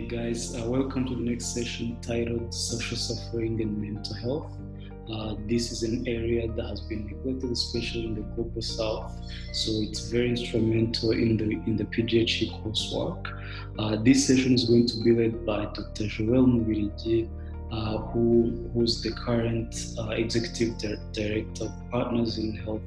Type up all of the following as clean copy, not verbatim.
Guys, welcome to the next session titled Social Suffering and Mental Health. This is an area that has been neglected, especially in the global south. So it's very instrumental in the PGHE coursework. This session is going to be led by Dr. Mubiligi, who's the current Executive Director of Partners in Health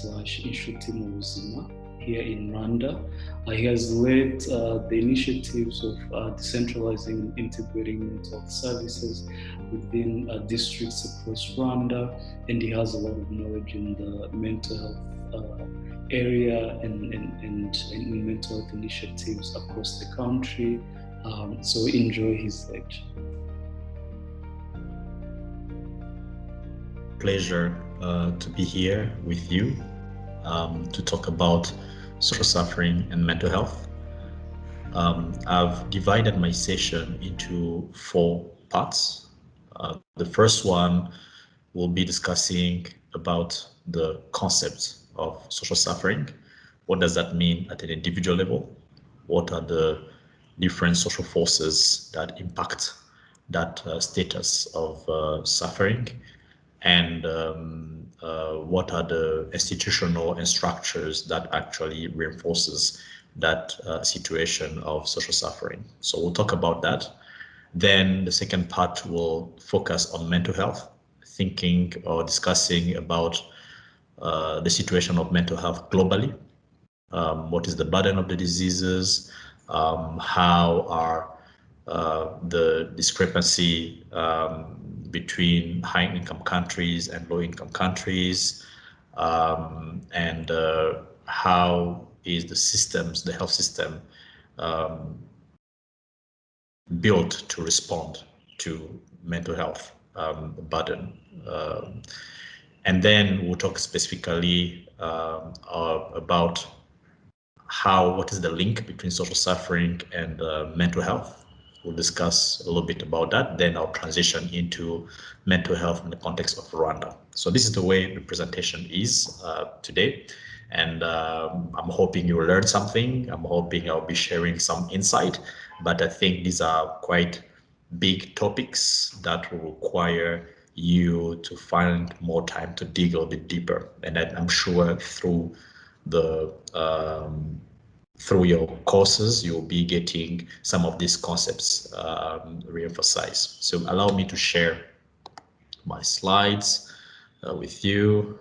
/ Initiative Ubuzima here in Rwanda. He has led the initiatives of decentralizing and integrating mental health services within districts across Rwanda, and he has a lot of knowledge in the mental health area and in mental health initiatives across the country. So enjoy his lecture. Pleasure to be here with you to talk about social suffering and mental health. I've divided my session into 4 parts. The first one will be discussing about the concept of social suffering. What does that mean at an individual level? What are the different social forces that impact that status of suffering? And what are the institutional and structures that actually reinforces that situation of social suffering. So we'll talk about that. Then the second part will focus on mental health, thinking or discussing about the situation of mental health globally. What is the burden of the diseases? How are the discrepancy between high-income countries and low-income countries, and how is the health system built to respond to mental health burden. And then we'll talk specifically about what is the link between social suffering and mental health. We'll discuss a little bit about that. Then I'll transition into mental health in the context of Rwanda. So this is the way the presentation is today. And I'm hoping you will learn something. I'm hoping I'll be sharing some insight. But I think these are quite big topics that will require you to find more time to dig a little bit deeper. And I'm sure through your courses, you'll be getting some of these concepts re-emphasized. So allow me to share my slides with you.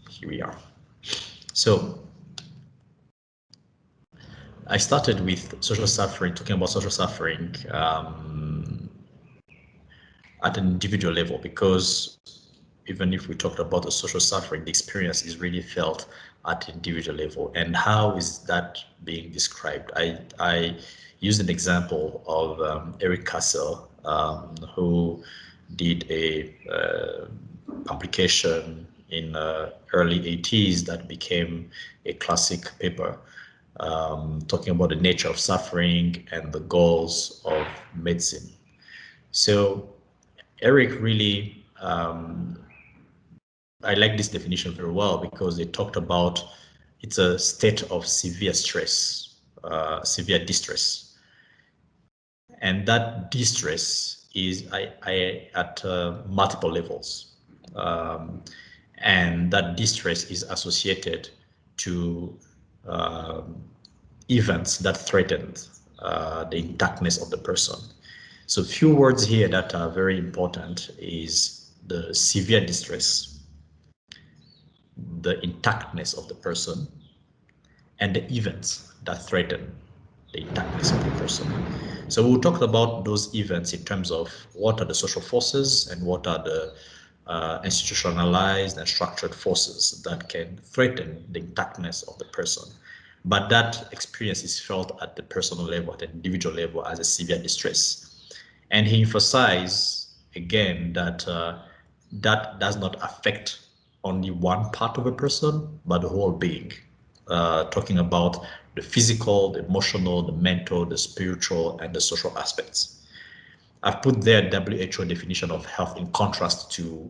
Here we are. So I started with social suffering, talking about social suffering at an individual level, because even if we talked about the social suffering, the experience is really felt at individual level. And how is that being described? I used an example of Eric Cassel, who did a publication in early 80s that became a classic paper, talking about the nature of suffering and the goals of medicine. So Eric really, I like this definition very well, because they talked about it's a state of severe stress, severe distress. And that distress is at multiple levels. And that distress is associated to events that threaten the intactness of the person. So a few words here that are very important is the severe distress, the intactness of the person, and the events that threaten the intactness of the person. So we'll talk about those events in terms of what are the social forces and what are the institutionalized and structured forces that can threaten the intactness of the person. But that experience is felt at the personal level, at the individual level, as a severe distress. And he emphasized again that that does not affect only one part of a person, but the whole being, talking about the physical, the emotional, the mental, the spiritual, and the social aspects. I've put their WHO definition of health in contrast to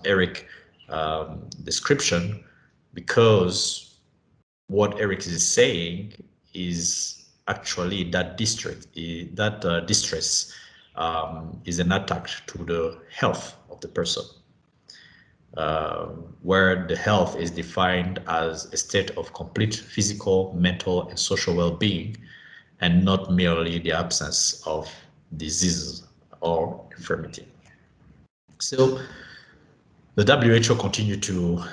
Eric's description, because what Eric is saying is actually that distress is an attack to the health of the person, where the health is defined as a state of complete physical, mental, and social well-being, and not merely the absence of disease or infirmity. So the WHO continue to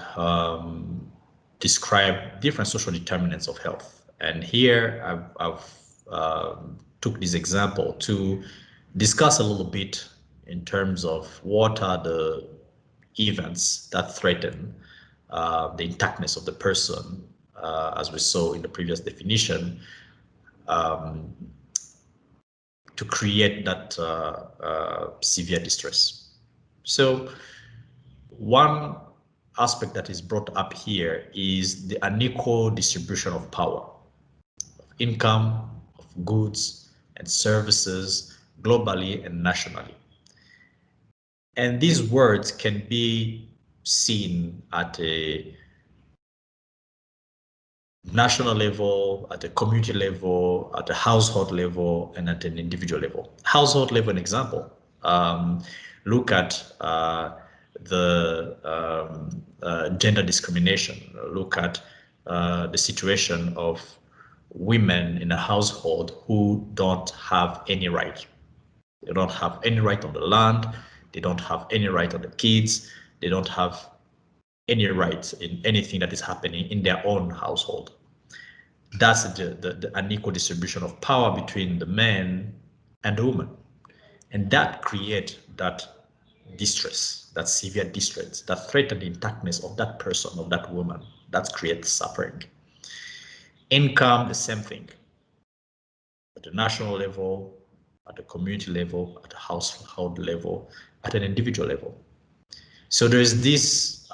describe different social determinants of health. And here I've took this example to discuss a little bit in terms of what are the events that threaten the intactness of the person, as we saw in the previous definition, to create that severe distress. So one aspect that is brought up here is the unequal distribution of power, of income, of goods and services globally and nationally. And these words can be seen at a national level, at a community level, at a household level, and at an individual level. Household level, an example. Look at the gender discrimination. Look at the situation of women in a household who don't have any right. They don't have any right on the land. They don't have any right on the kids. They don't have any rights in anything that is happening in their own household. That's the unequal distribution of power between the man and the woman. And that creates that distress, that severe distress, that threaten the intactness of that person, of that woman. That creates suffering. Income, the same thing. At the national level, at the community level, at the household level, at an individual level. So there's these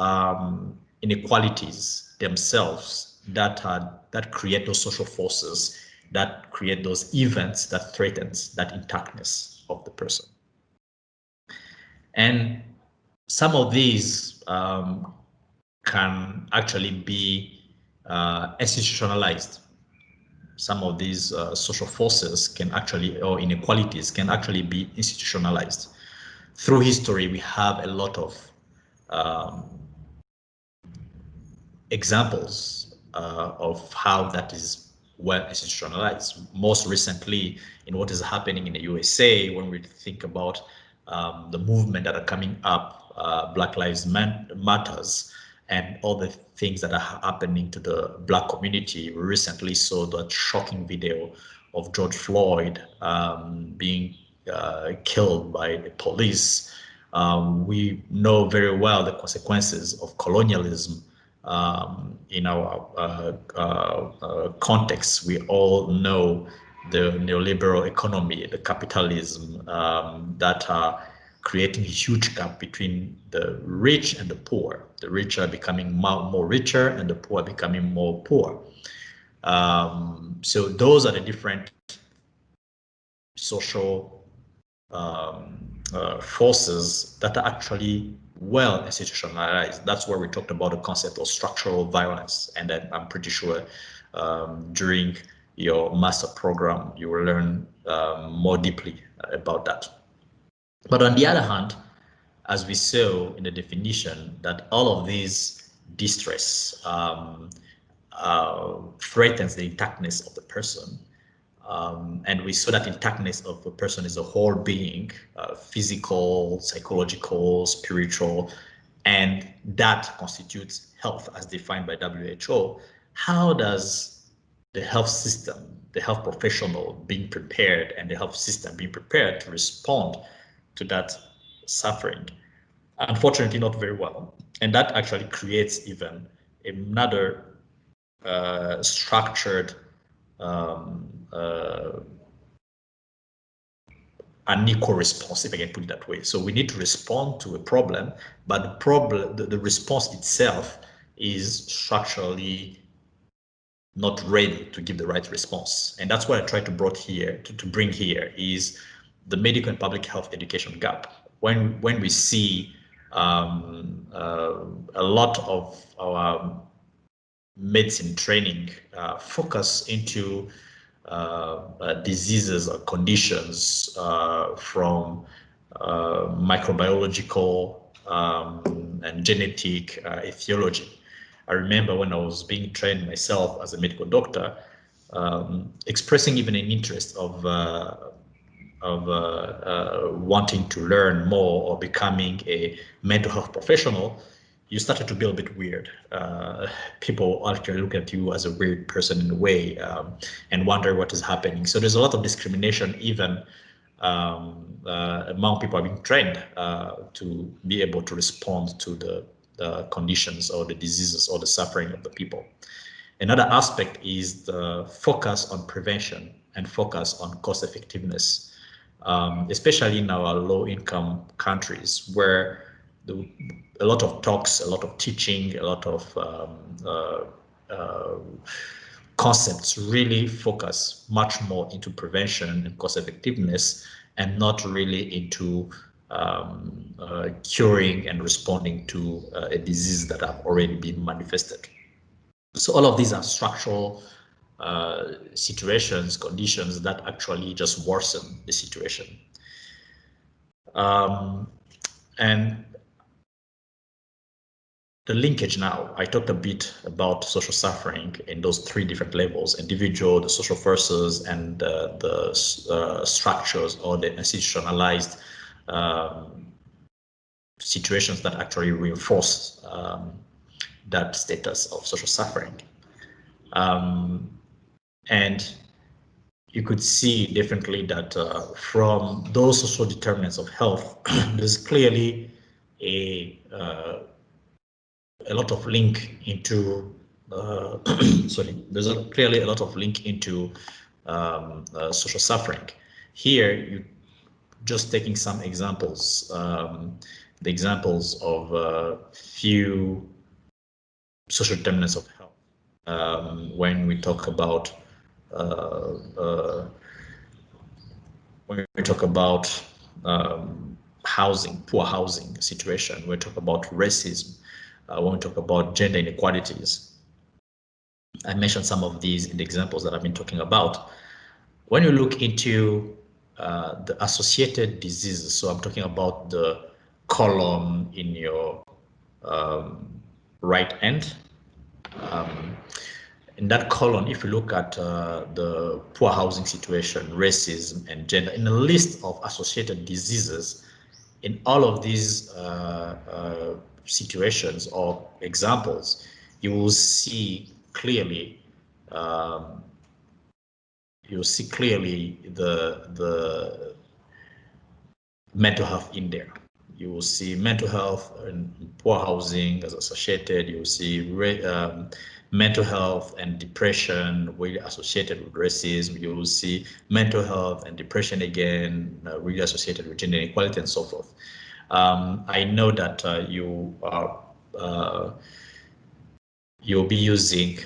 inequalities themselves that create those social forces, that create those events that threatens that intactness of the person. And some of these can actually be institutionalized. Some of these social forces can actually, or inequalities can actually be institutionalized. Through history, we have a lot of examples of how that is well institutionalized. Most recently, in what is happening in the USA, when we think about the movement that are coming up, Black Lives Matters, and all the things that are happening to the Black community. We recently saw that shocking video of George Floyd being killed by the police. We know very well the consequences of colonialism in our context. We all know the neoliberal economy, the capitalism that are creating a huge gap between the rich and the poor. The rich are becoming more richer and the poor are becoming more poor. So those are the different social forces that are actually well institutionalized. That's where we talked about the concept of structural violence. And then I'm pretty sure during your master program, you will learn more deeply about that. But on the other hand, as we saw in the definition, that all of these distress threatens the intactness of the person. And we saw that intactness of a person is a whole being, physical, psychological, spiritual, and that constitutes health as defined by WHO. How does the health system, the health professional being prepared, and the health system being prepared to respond to that suffering? Unfortunately, not very well. And that actually creates even another structured unequal response, if I can put it that way. So we need to respond to a problem, but the response itself is structurally not ready to give the right response. And that's what I try to bring here is the medical and public health education gap. When we see a lot of our medicine training focus into diseases or conditions from microbiological and genetic etiology. I remember when I was being trained myself as a medical doctor, expressing even an interest of wanting to learn more or becoming a mental health professional, you started to be a bit weird. People actually look at you as a weird person in a way, and wonder what is happening. So there's a lot of discrimination even among people being trained to be able to respond to the conditions or the diseases or the suffering of the people. Another aspect is the focus on prevention and focus on cost effectiveness, especially in our low-income countries where a lot of talks, a lot of teaching, a lot of concepts really focus much more into prevention and cost effectiveness and not really into curing and responding to a disease that have already been manifested. So all of these are structural situations, conditions that actually just worsen the situation. And the linkage now, I talked a bit about social suffering in those three different levels: individual, the social forces, and the structures or the institutionalized situations that actually reinforce that status of social suffering. And you could see definitely that from those social determinants of health, there's clearly a lot of link into sorry, there's clearly a lot of link into social suffering. Here, you just taking some examples, the examples of few social determinants of health. When we talk about housing, poor housing situation, when we talk about racism, when we talk about gender inequalities. I mentioned some of these in the examples that I've been talking about. When you look into the associated diseases, so I'm talking about the column in your right hand. In that column, if you look at the poor housing situation, racism, and gender, in a list of associated diseases, in all of these situations or examples, you will see clearly the mental health in there. You will see mental health and poor housing as associated. You will see mental health and depression really associated with racism. You will see mental health and depression again really associated with gender inequality and so forth. I know that you'll be using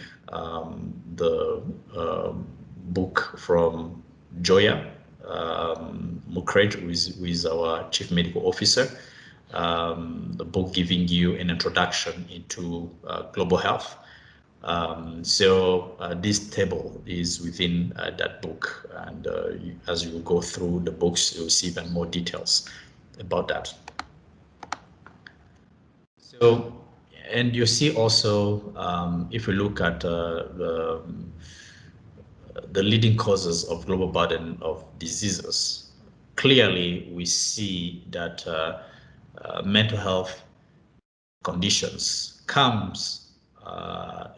the book from Joya Mukrej, who is our chief medical officer. The book giving you an introduction into global health. So this table is within that book, and as you go through the books, you'll see even more details about that. So, and you see also, if you look at the leading causes of global burden of diseases, clearly we see that mental health conditions comes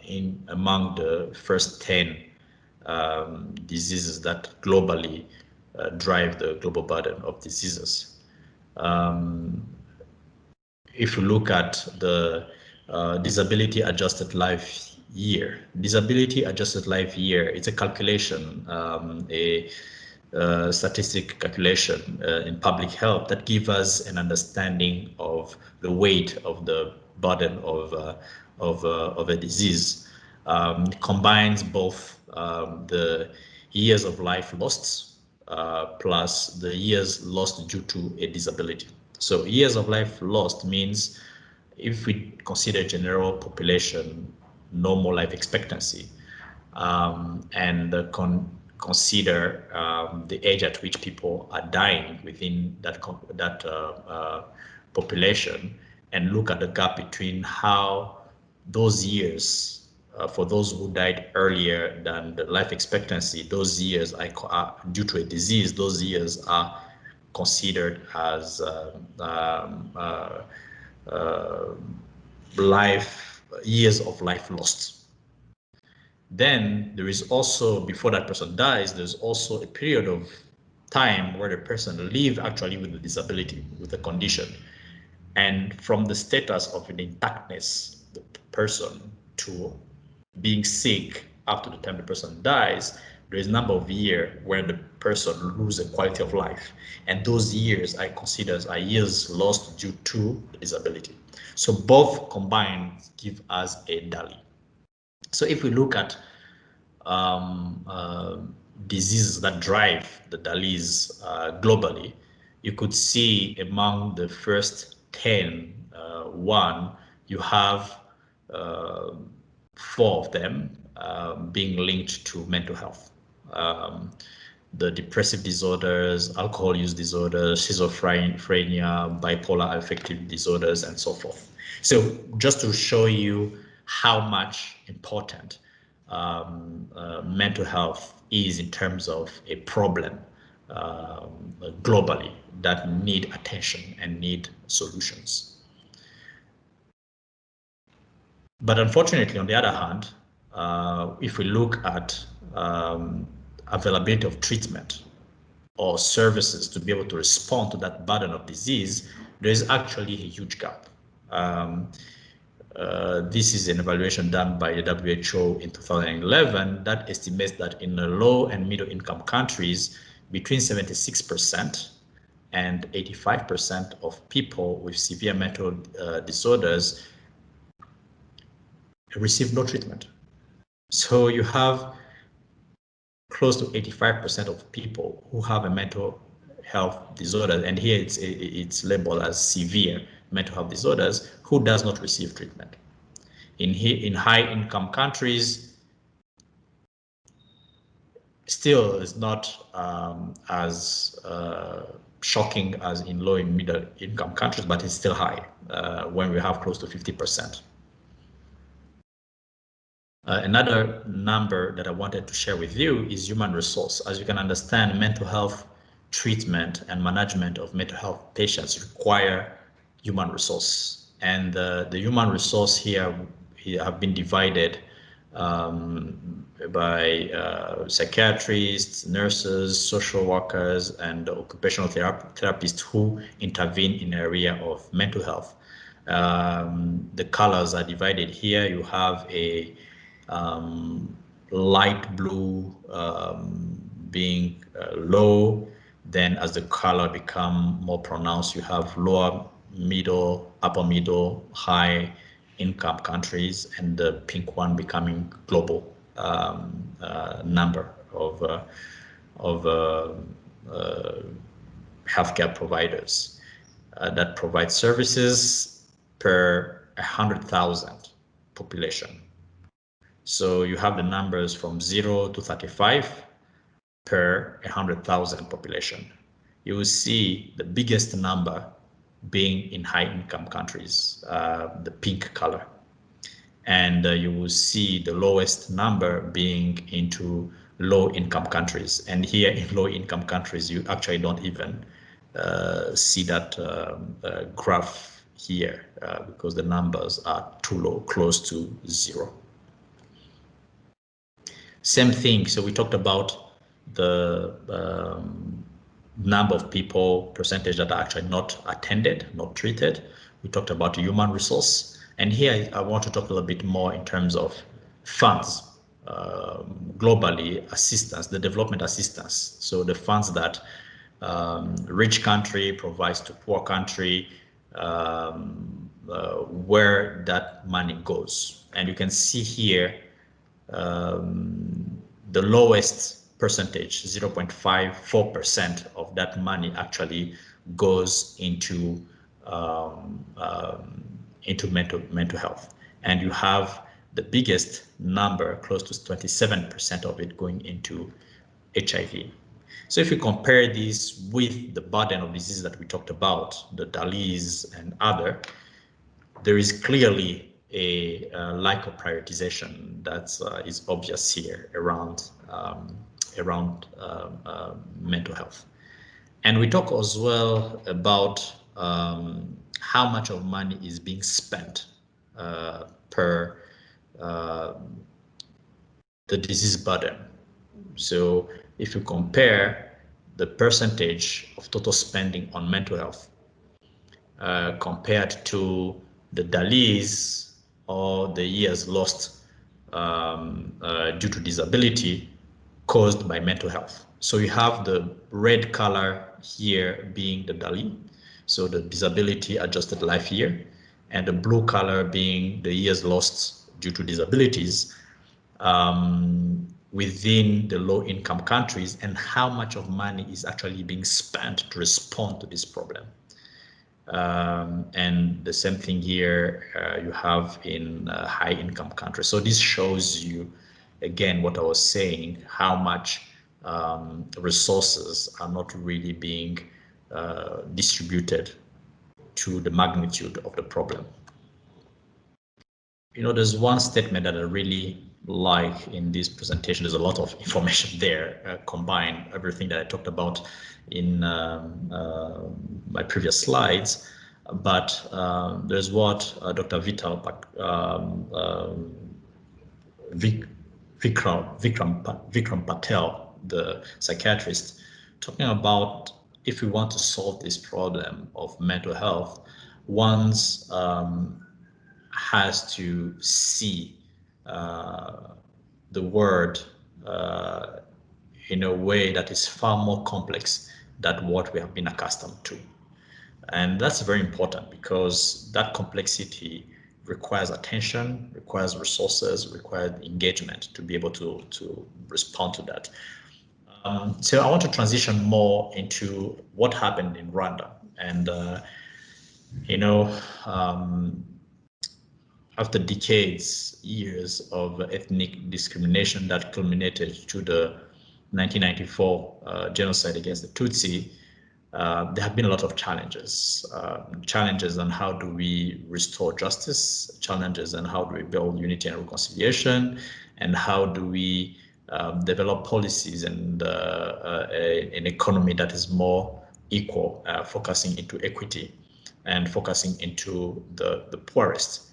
in among the first 10 diseases that globally drive the global burden of diseases. If you look at the disability adjusted life year, it's a calculation, a statistic calculation in public health that gives us an understanding of the weight of the burden of a disease. It combines both the years of life lost plus the years lost due to a disability. So years of life lost means if we consider general population normal life expectancy, and consider the age at which people are dying within that population, and look at the gap between how those years, for those who died earlier than the life expectancy, those years are due to a disease, those years are considered as years of life lost. Then there is also, before that person dies, there's also a period of time where the person live actually with the disability, with the condition. And from the status of an intactness, the person, to being sick up to the time the person dies, there is a number of years where the person loses a quality of life. And those years I consider are years lost due to the disability. So both combined give us a DALI. So if we look at um, uh, diseases that drive the DALIs globally, you could see among the first 10, one, you have uh, four of them being linked to mental health. Um, the depressive disorders, alcohol use disorders, schizophrenia, bipolar affective disorders, and so forth. So just to show you how much important mental health is in terms of a problem globally that need attention and need solutions. But unfortunately, on the other hand, if we look at availability of treatment or services to be able to respond to that burden of disease, there is actually a huge gap. This is an evaluation done by the WHO in 2011 that estimates that in the low and middle income countries, between 76% and 85% of people with severe mental disorders receive no treatment. So you have close to 85% of people who have a mental health disorder, and here it's labeled as severe mental health disorders, who does not receive treatment. In high income countries, still is not as shocking as in low and middle income countries, but it's still high when we have close to 50%. Another number that I wanted to share with you is human resource. As you can understand, mental health treatment and management of mental health patients require human resource. And the human resource here have been divided by psychiatrists, nurses, social workers, and occupational therapists who intervene in the area of mental health. The colors are divided here. You have a light blue being low. Then as the color become more pronounced, you have lower, middle, upper middle, high income countries, and the pink one becoming global number of healthcare providers that provide services per 100,000 population. So you have the numbers from 0 to 35 per 100,000 population. You will see the biggest number being in high income countries, the pink color. And you will see the lowest number being into low income countries. And here in low income countries, you actually don't even see that graph here because the numbers are too low, close to zero. Same thing. So we talked about the number of people, percentage that are actually not attended, not treated. We talked about human resource. And here I want to talk a little bit more in terms of funds, globally, assistance, the development assistance. So the funds that rich country provides to poor country, where that money goes. And you can see here the lowest percentage, 0.54% of that money actually goes into mental health. And you have the biggest number, close to 27% of it going into HIV. So if you compare this with the burden of disease that we talked about, the DALIs and other, there is clearly a lack of prioritization that is obvious here around mental health. And we talk as well about how much of money is being spent per the disease burden. So if you compare the percentage of total spending on mental health compared to the DALIs or the years lost due to disability caused by mental health. So you have the red color here being the DALI, so the disability adjusted life year, and the blue color being the years lost due to disabilities within the low income countries, and how much of money is actually being spent to respond to this problem. And the same thing here you have in high income countries. So this shows you, again, what I was saying, how much resources are not really being distributed to the magnitude of the problem. You know, there's one statement that I really like in this presentation. There's a lot of information there, combined everything that I talked about in my previous slides. But there's what Dr. Vikram Patel, the psychiatrist, talking about if we want to solve this problem of mental health, one's has to see the word in a way that is far more complex than what we have been accustomed to. And that's very important because that complexity requires attention, requires resources, requires engagement to be able to respond to that. So I want to transition more into what happened in Rwanda. And, you know, after decades, years of ethnic discrimination that culminated to the 1994 genocide against the Tutsi, there have been a lot of challenges. Challenges on how do we restore justice, challenges on how do we build unity and reconciliation, and how do we develop policies and an economy that is more equal, focusing into equity and focusing into the poorest.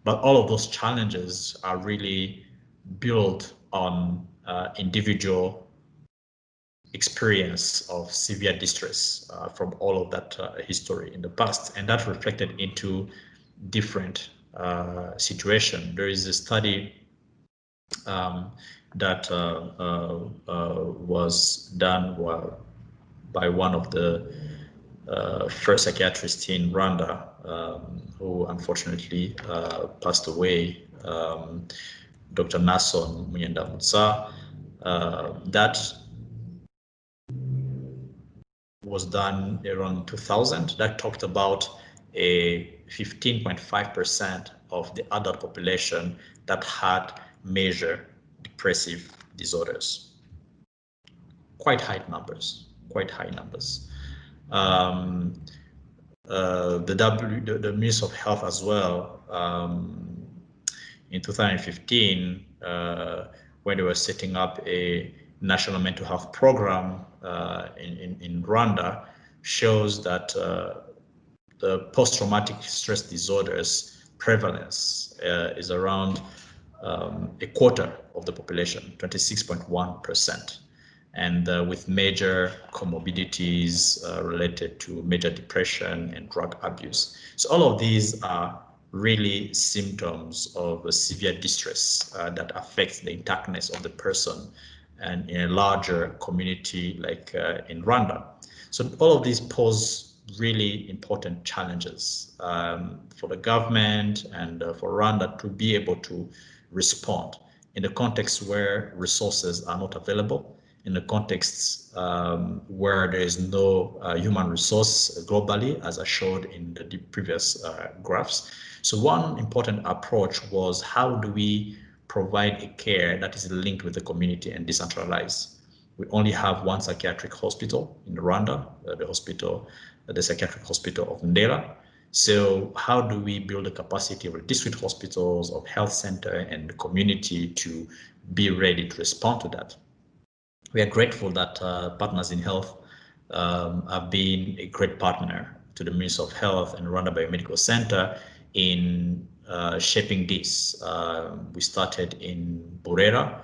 But all of those challenges are really built on individual experience of severe distress from all of that history in the past, and that reflected into different situation. There is a study that was done by one of the first psychiatrist in Rwanda, who unfortunately passed away, Dr. Nason Munyendamutsa. That was done around 2000. That talked about a 15.5% of the adult population that had major depressive disorders. Quite high numbers, quite high numbers. The Ministry of Health as well, in 2015, when they were setting up a national mental health program in Rwanda, shows that the post-traumatic stress disorders prevalence is around a quarter of the population, 26.1%. And with major comorbidities related to major depression and drug abuse. So all of these are really symptoms of a severe distress that affects the intactness of the person and in a larger community like in Rwanda. So all of these pose really important challenges for the government and for Rwanda to be able to respond in the context where resources are not available, in the contexts where there is no human resource globally, as I showed in the previous graphs. So one important approach was, how do we provide a care that is linked with the community and decentralized? We only have one psychiatric hospital in Rwanda, the psychiatric hospital of Ndera. So how do we build the capacity of the district hospitals, of health center, and the community to be ready to respond to that? We are grateful that Partners in Health have been a great partner to the Ministry of Health and Rwanda Biomedical Center in shaping this. We started in Burera.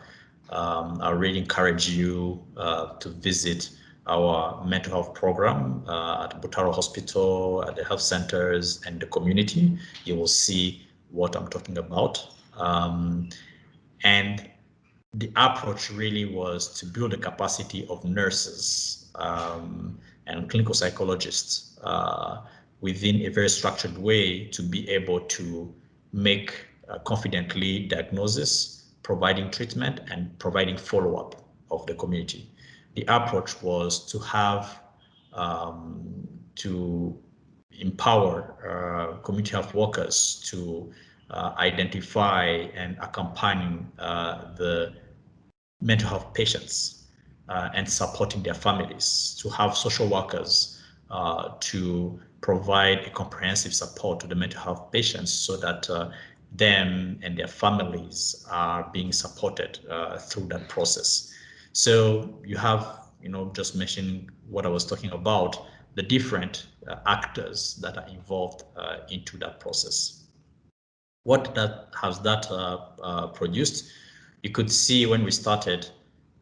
I really encourage you to visit our mental health program at Butaro Hospital, at the health centers, and the community. You will see what I'm talking about. And the approach really was to build the capacity of nurses and clinical psychologists within a very structured way to be able to make confidently diagnosis, providing treatment, and providing follow-up of the community. The approach was to have to empower community health workers to identify and accompany the mental health patients and supporting their families, to have social workers to provide a comprehensive support to the mental health patients so that them and their families are being supported through that process. So you have, just mentioning what I was talking about, the different actors that are involved into that process. What has that produced? You could see when we started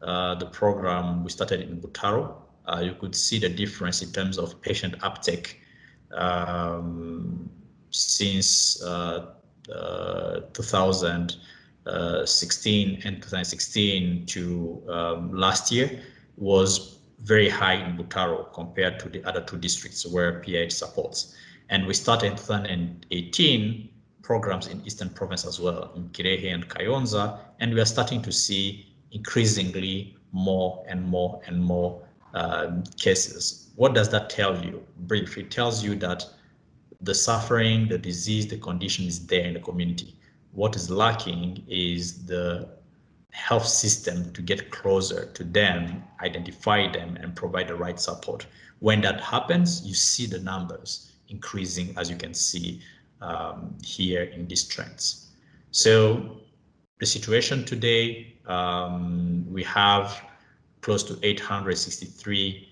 the program, we started in Butaro. You could see the difference in terms of patient uptake since 2016 and 2016 to last year was very high in Butaro compared to the other two districts where PH supports. And we started in 2018 programs in Eastern Province as well, in Kirehe and Kayonza, and we are starting to see increasingly more and more and more cases. What does that tell you? Briefly, it tells you that the suffering, the disease, the condition is there in the community. What is lacking is the health system to get closer to them, identify them, and provide the right support. When that happens, you see the numbers increasing, as you can see here in these trends. So the situation today, we have close to 863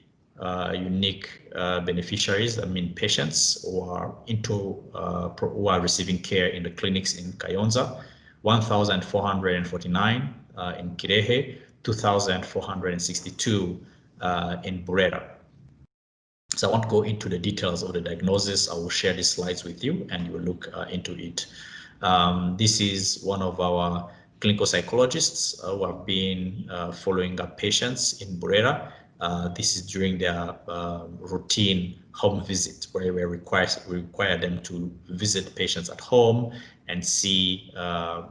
unique beneficiaries, patients who are who are receiving care in the clinics in Kayonza, 1,449 in Kirehe, 2,462 in Burera. So I won't go into the details of the diagnosis. I will share these slides with you and you will look into it. This is one of our clinical psychologists who have been following up patients in Burera. This is during their routine home visit, where we require them to visit patients at home and see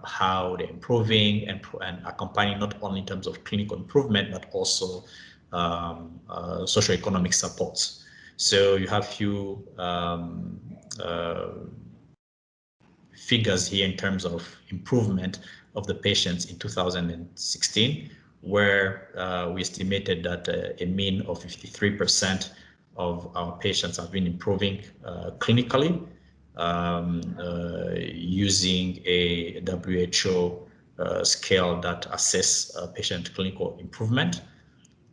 how they're improving and accompany not only in terms of clinical improvement, but also socioeconomic supports. So you have few figures here in terms of improvement of the patients in 2016, where we estimated that a mean of 53% of our patients have been improving clinically using a WHO scale that assess patient clinical improvement.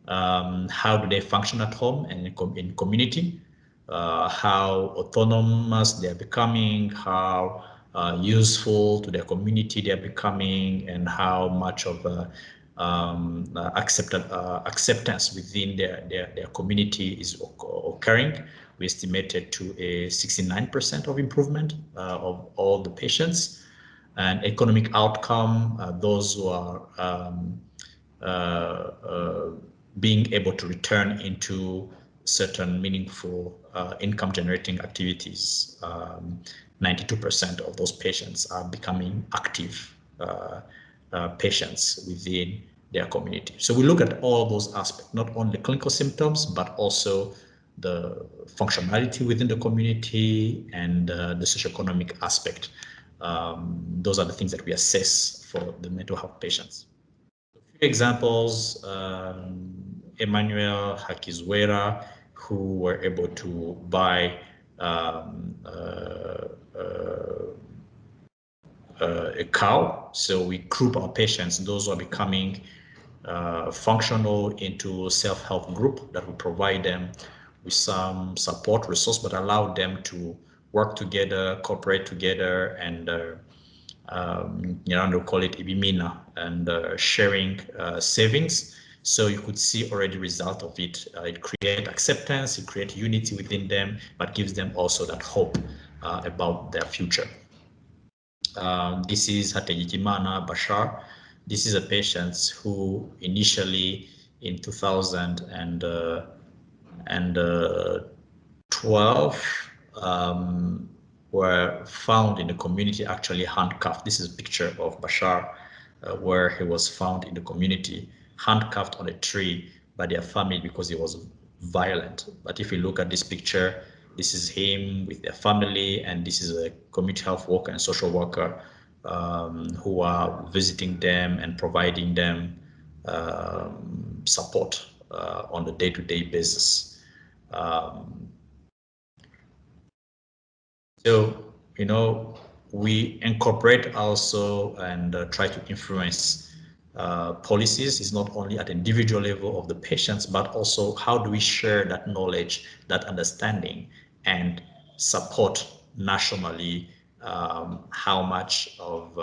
How do they function at home and in community? How autonomous they're becoming, how useful to their community they're becoming, and how much of acceptance within their community is occurring. We estimated to a 69% of improvement of all the patients. And economic outcome, those who are being able to return into certain meaningful income generating activities. 92% of those patients are becoming active patients within their community. So we look at all those aspects, not only clinical symptoms, but also the functionality within the community and the socioeconomic aspect. Those are the things that we assess for the mental health patients. A few examples, Emmanuel Hakizwera, who were able to buy um, uh, uh, a cow. So we group our patients, those who are becoming functional, into self-help group that will provide them with some support resource, but allow them to work together, cooperate together, and they call it ibimina, and sharing savings. So you could see already result of it. It creates acceptance, it creates unity within them, but gives them also that hope about their future. This is Hatejikimana Bashar. This is a patient who initially in 2012 were found in the community, actually handcuffed. This is a picture of Bashar where he was found in the community, handcuffed on a tree by their family because he was violent. But if you look at this picture, this is him with their family, and this is a community health worker and social worker who are visiting them and providing them support on a day-to-day basis. So, we incorporate also and try to influence policies. Is not only at individual level of the patients, but also how do we share that knowledge, that understanding, and support nationally how much of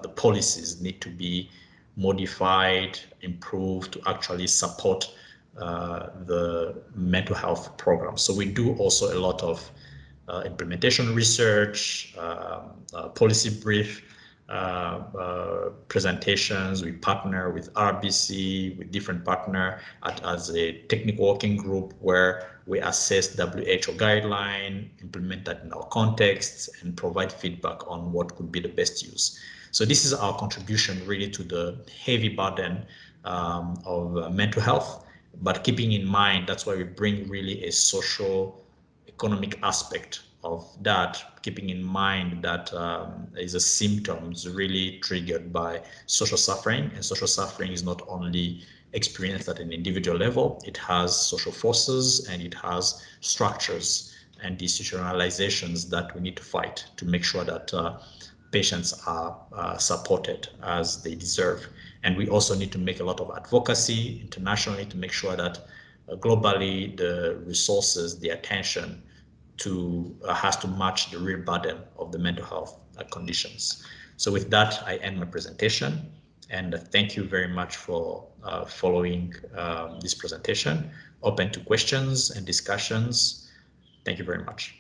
the policies need to be modified, improved to actually support the mental health program. So we do also a lot of implementation research, policy brief presentations. We partner with RBC, with different partner as a technical working group where we assess WHO guideline, implement that in our contexts, and provide feedback on what could be the best use. So this is our contribution really to the heavy burden of mental health, but keeping in mind, that's why we bring really a social economic aspect of that, keeping in mind that is a symptoms really triggered by social suffering, and social suffering is not only experienced at an individual level, it has social forces and it has structures and institutionalizations that we need to fight to make sure that patients are supported as they deserve. And we also need to make a lot of advocacy internationally to make sure that globally the resources, the attention to has to match the real burden of the mental health conditions. So with that, I end my presentation, and thank you very much for following this presentation. Open to questions and discussions. Thank you very much.